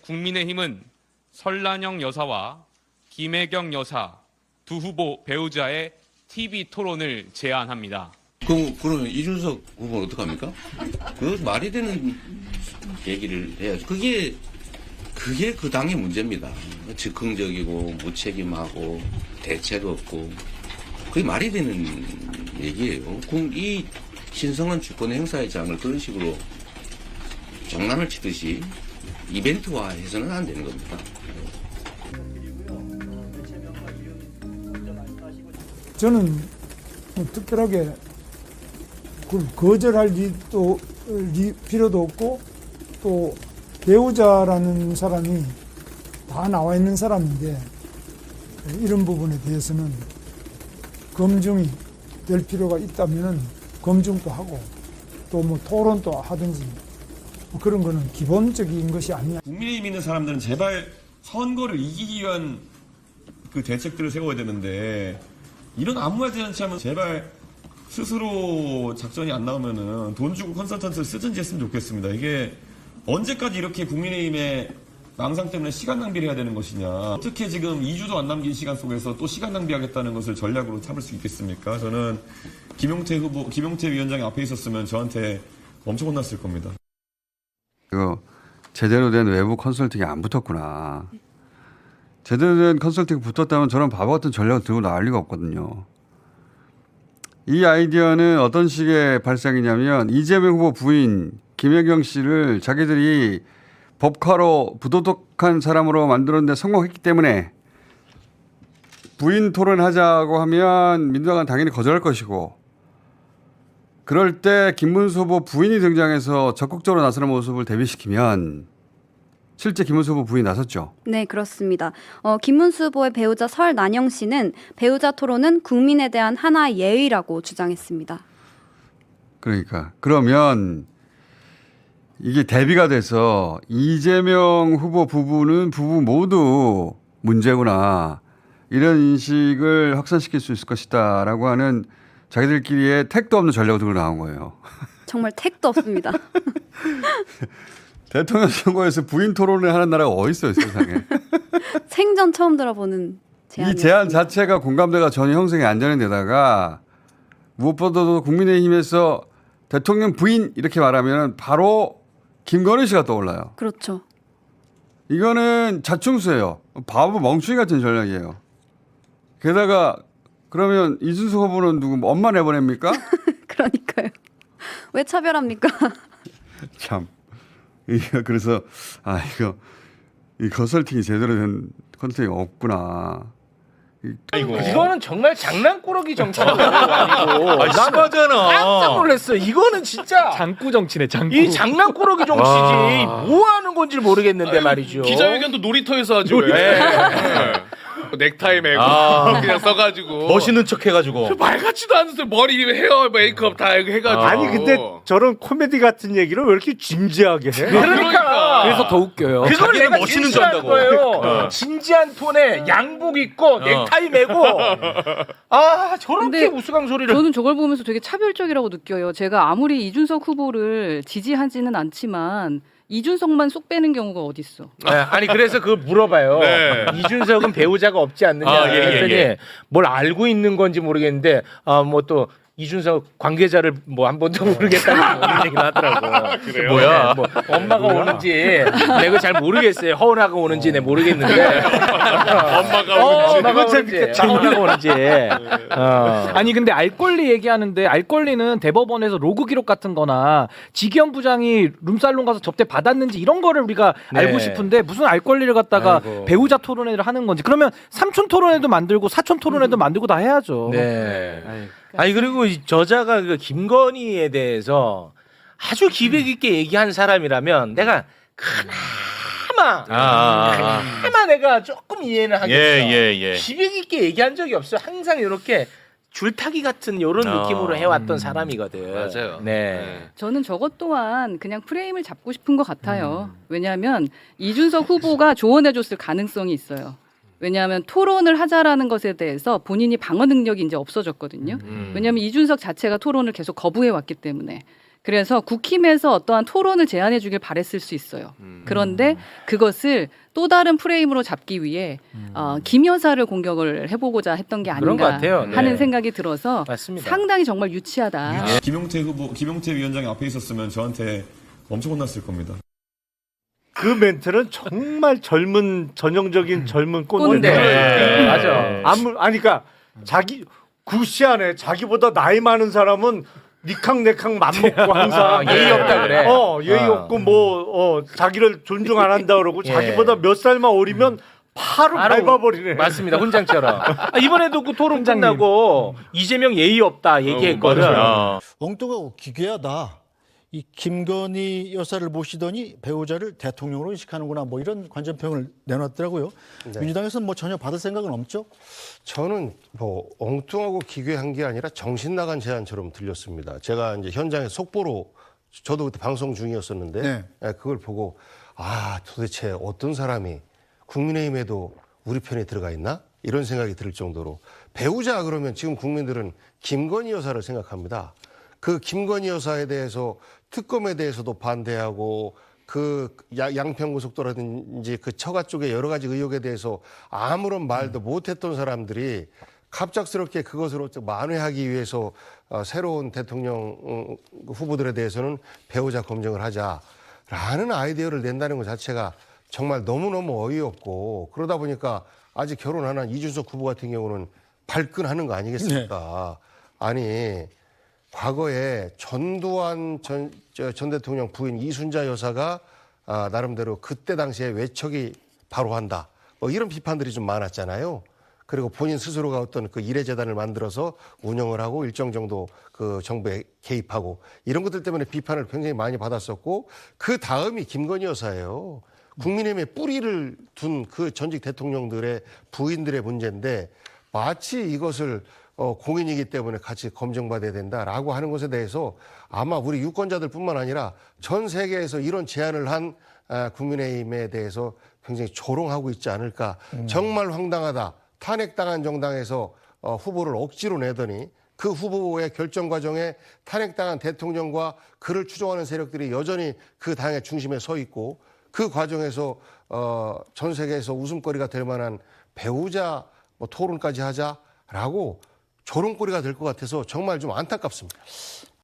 국민의힘은 설란영 여사와 김혜경 여사 두 후보 배우자의 TV 토론을 제안합니다. 그러면 이준석 후보는 어떡합니까? 그 말이 되는 얘기를 해야죠. 그게 그 당의 문제입니다. 즉흥적이고 무책임하고 대책 없고 그게 말이 되는 얘기예요. 이 신성한 주권 행사의 장을 그런 식으로 장난을 치듯이 이벤트화해서는 안 되는 겁니다. 저는 특별하게 거절할 필요도 없고 또 배우자라는 사람이 다 나와 있는 사람인데 이런 부분에 대해서는 검증이 될 필요가 있다면 검증도 하고 또 뭐 토론도 하든지 뭐 그런 거는 기본적인 것이 아니야. 국민의힘 있는 사람들은 제발 선거를 이기기 위한 그 대책들을 세워야 되는데 이런 아무 말 대잔치 하면 제발 스스로 작전이 안 나오면은 돈 주고 컨설턴트를 쓰든지 했으면 좋겠습니다. 이게 언제까지 이렇게 국민의힘의 망상 때문에 시간 낭비를 해야 되는 것이냐. 어떻게 지금 2주도 안 남긴 시간 속에서 또 시간 낭비하겠다는 것을 전략으로 삼을 수 있겠습니까? 저는 김용태 위원장이 앞에 있었으면 저한테 엄청 혼났을 겁니다. 이거 제대로 된 외부 컨설팅이 안 붙었구나. 제대로 된 컨설팅이 붙었다면 저런 바보 같은 전략을 들고 나올 리가 없거든요. 이 아이디어는 어떤 식의 발상이냐면 이재명 후보 부인 김혜경 씨를 자기들이 법카로 부도덕한 사람으로 만들었는데 성공했기 때문에 부인 토론하자고 하면 민주당은 당연히 거절할 것이고 그럴 때 김문수 후보 부인이 등장해서 적극적으로 나서는 모습을 대비시키면 실제 김문수 후보 부인이 나섰죠. 네, 그렇습니다. 김문수 후보의 배우자 설난영 씨는 배우자 토론은 국민에 대한 하나의 예의라고 주장했습니다. 그러니까 그러면 이게 대비가 돼서 이재명 후보 부부는 부부 모두 문제구나 이런 인식을 확산시킬 수 있을 것이다라고 하는 자기들끼리의 택도 없는 전략을 들고 나온 거예요. 정말 택도 없습니다. 대통령 선거에서 부인 토론을 하는 나라가 어디 있어요, 세상에. 생전 처음 들어보는 제안이었습니다. 이 제안 자체가 공감대가 전혀 형성이 안 되는 데다가 무엇보다도 국민의힘에서 대통령 부인 이렇게 말하면 바로 김건희 씨가 떠올라요. 그렇죠. 이거는 자충수예요. 바보 멍충이 같은 전략이에요. 게다가 그러면 이준석 후보는 누구 엄마 내보냅니까? 그러니까요. 왜 차별합니까? 참. 그래서 이 컨설팅이 제대로 된 컨설팅이 없구나. 아이고. 이거는 정말 장난꾸러기 정치라고 아니고. 심하잖아. 깜짝 놀랐어. 이거는 진짜 장구 정치네, 장구. 이 장난꾸러기 정치지. 뭐 하는 건지 모르겠는데 말이죠. 기자회견도 놀이터에서 하죠. 넥타이 매고 그냥 써가지고 멋있는 척 해가지고. 말 같지도 않았어요. 머리, 헤어, 메이크업 다 해가지고. 아니 근데 저런 코미디 같은 얘기를 왜 이렇게 진지하게 해? 그러니까. 그래서 더 웃겨요. 그걸 내가 멋있는 줄 진지한 안다고. 거예요. 진지한 톤에 양복 입고 넥타이 매고 저렇게 근데 우스꽝 소리를. 저는 저걸 보면서 되게 차별적이라고 느껴요. 제가 아무리 이준석 후보를 지지하지는 않지만 이준석만 쏙 빼는 경우가 어딨어. 아니 그래서 그걸 물어봐요. 네. 이준석은 배우자가 없지 않느냐 했더니 뭘 알고 있는 건지 모르겠는데 뭐 또 이준석 관계자를 뭐 한 번도 모르겠다는 그런 얘기를 하더라고. 그래요? 뭐야? 뭐 엄마가 오는지 내가 잘 모르겠어요. 허은아가 오는지 내 모르겠는데 엄마가 오는지 아니 근데 알 권리 얘기하는데 알 권리는 대법원에서 로그 기록 같은 거나 지기현 부장이 룸살롱 가서 접대 받았는지 이런 거를 우리가 알고 싶은데 무슨 알 권리를 갖다가 배우자 토론회를 하는 건지. 그러면 삼촌 토론회도 만들고 사촌 토론회도 만들고 다 해야죠. 네. 아니 그리고 이 저자가 그 김건희에 대해서 아주 기백 있게 얘기한 사람이라면 내가 그나마 내가 조금 이해는 하겠어. 기백 있게 얘기한 적이 없어. 항상 이렇게 줄타기 같은 이런 느낌으로 해왔던 사람이거든. 맞아요. 네. 저는 저것 또한 그냥 프레임을 잡고 싶은 것 같아요. 왜냐하면 이준석 후보가 조언해줬을 가능성이 있어요. 왜냐하면 토론을 하자라는 것에 대해서 본인이 방어 능력이 이제 없어졌거든요. 왜냐하면 이준석 자체가 토론을 계속 거부해 왔기 때문에. 그래서 국힘에서 어떠한 토론을 제안해 주길 바랬을 수 있어요. 그런데 그것을 또 다른 프레임으로 잡기 위해 김 여사를 공격을 해보고자 했던 게 그런 것 아닌가 같아요. 네. 하는 생각이 들어서 맞습니다. 상당히 정말 유치하다. 김용태 위원장이 앞에 있었으면 저한테 엄청 혼났을 겁니다. 그 멘트는 정말 전형적인 젊은 꼰대. 꼰대. 맞아. 그러니까 자기 구시하네. 자기보다 나이 많은 사람은 니캉내캉 맘먹고 항상 예의 없다 그래. 예의 없고 자기를 존중 안 한다 그러고 예. 자기보다 몇 살만 어리면 바로 밟아버리네. 맞습니다. 훈장처럼. 이번에도 그 토론 끝나고 이재명 예의 없다 얘기했거든. 엉뚱하고 기괴하다. 이 김건희 여사를 모시더니 배우자를 대통령으로 인식하는구나 뭐 이런 관전평을 내놨더라고요. 민주당에서는 뭐 전혀 받을 생각은 없죠? 저는 뭐 엉뚱하고 기괴한 게 아니라 정신 나간 제안처럼 들렸습니다. 제가 이제 현장에 속보로 저도 그때 방송 중이었었는데 그걸 보고 도대체 어떤 사람이 국민의힘에도 우리 편에 들어가 있나? 이런 생각이 들 정도로 배우자 그러면 지금 국민들은 김건희 여사를 생각합니다. 그 김건희 여사에 대해서 특검에 대해서도 반대하고 그 양평고속도로라든지 그 처가 쪽의 여러 가지 의혹에 대해서 아무런 말도 못했던 사람들이 갑작스럽게 그것으로 만회하기 위해서 새로운 대통령 후보들에 대해서는 배우자 검증을 하자라는 아이디어를 낸다는 것 자체가 정말 너무너무 어이없고 그러다 보니까 아직 결혼 안 한 이준석 후보 같은 경우는 발끈하는 거 아니겠습니까? 아니 과거에 전두환 전 대통령 부인 이순자 여사가 나름대로 그때 당시에 외척이 바로 한다. 뭐 이런 비판들이 좀 많았잖아요. 그리고 본인 스스로가 어떤 그 이례재단을 만들어서 운영을 하고 일정 정도 그 정부에 개입하고 이런 것들 때문에 비판을 굉장히 많이 받았었고 그 다음이 김건희 여사예요. 국민의힘에 뿌리를 둔 그 전직 대통령들의 부인들의 문제인데 마치 이것을 공인이기 때문에 같이 검증받아야 된다라고 하는 것에 대해서 아마 우리 유권자들뿐만 아니라 전 세계에서 이런 제안을 한 국민의힘에 대해서 굉장히 조롱하고 있지 않을까. 정말 황당하다. 탄핵당한 정당에서 후보를 억지로 내더니 그 후보의 결정 과정에 탄핵당한 대통령과 그를 추종하는 세력들이 여전히 그 당의 중심에 서 있고 그 과정에서 전 세계에서 웃음거리가 될 만한 배우자 토론까지 하자라고 조롱거리가 될 것 같아서 정말 좀 안타깝습니다.